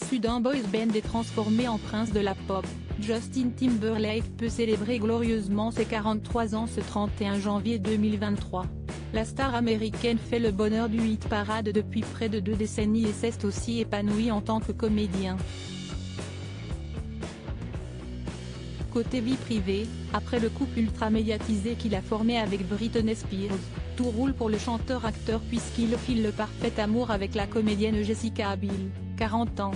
Issu d'un boys band et transformé en prince de la pop, Justin Timberlake peut célébrer glorieusement ses 43 ans ce 31 janvier 2023. La star américaine fait le bonheur du hit parade depuis près de 2 décennies et s'est aussi épanoui en tant que comédien. Côté vie privée, après le couple ultra médiatisé qu'il a formé avec Britney Spears, tout roule pour le chanteur-acteur puisqu'il file le parfait amour avec la comédienne Jessica Biel, 40 ans.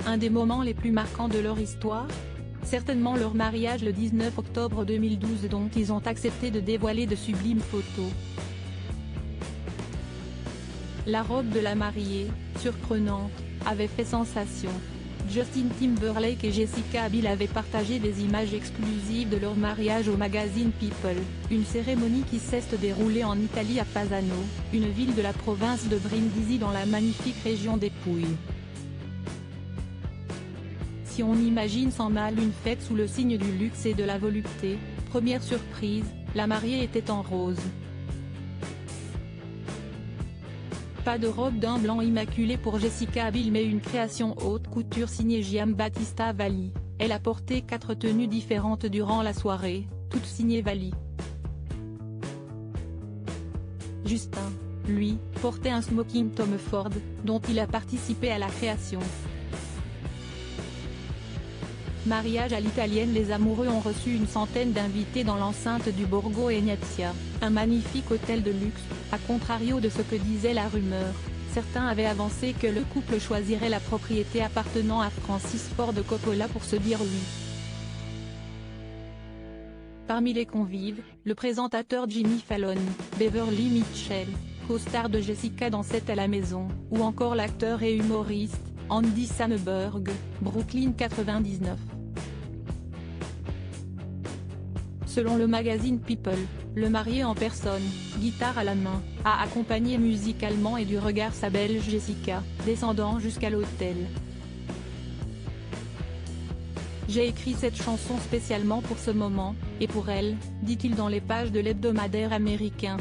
Un des moments les plus marquants de leur histoire ? Certainement leur mariage le 19 octobre 2012 dont ils ont accepté de dévoiler de sublimes photos. La robe de la mariée, surprenante, avait fait sensation. Justin Timberlake et Jessica Biel avaient partagé des images exclusives de leur mariage au magazine People, une cérémonie qui s'est déroulée en Italie à Fasano, une ville de la province de Brindisi dans la magnifique région des Pouilles. Si on imagine sans mal une fête sous le signe du luxe et de la volupté, première surprise, la mariée était en rose. Pas de robe d'un blanc immaculé pour Jessica Biel mais une création haute couture signée Giambattista Valli. Elle a porté 4 tenues différentes durant la soirée, toutes signées Valli. Justin, lui, portait un smoking Tom Ford, dont il a participé à la création. Mariage à l'italienne. Les amoureux ont reçu une centaine d'invités dans l'enceinte du Borgo Egnazia, un magnifique hôtel de luxe. À contrario de ce que disait la rumeur, certains avaient avancé que le couple choisirait la propriété appartenant à Francis Ford Coppola pour se dire oui. Parmi les convives, le présentateur Jimmy Fallon, Beverly Mitchell, co-star de Jessica dans 7 à la maison, ou encore l'acteur et humoriste, Andy Samberg, Brooklyn 99. Selon le magazine People, le marié en personne, guitare à la main, a accompagné musicalement et du regard sa belge Jessica, descendant jusqu'à l'hôtel. J'ai écrit cette chanson spécialement pour ce moment, et pour elle, dit-il dans les pages de l'hebdomadaire américain.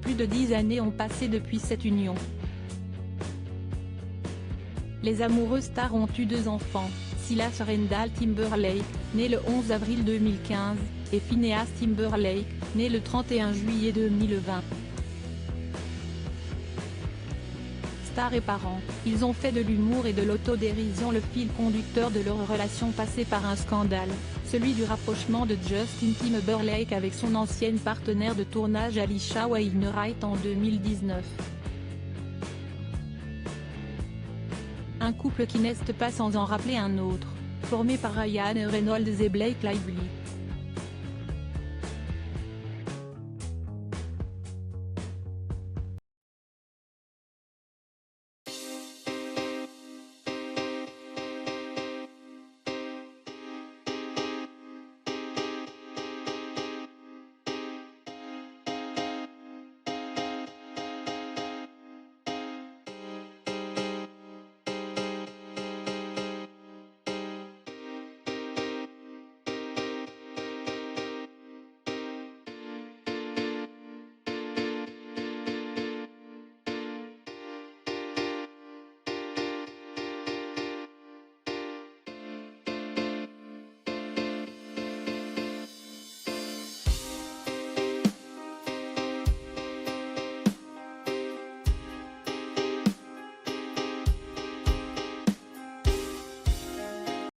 Plus de 10 années ont passé depuis cette union. Les amoureux stars ont eu 2 enfants, Silas Randall Timberlake, né le 11 avril 2015, et Phineas Timberlake, né le 31 juillet 2020. Stars et parents, ils ont fait de l'humour et de l'autodérision le fil conducteur de leur relation passée par un scandale, celui du rapprochement de Justin Timberlake avec son ancienne partenaire de tournage Alisha Wainwright en 2019. Un couple qui n'est pas sans en rappeler un autre, formé par Ryan Reynolds et Blake Lively.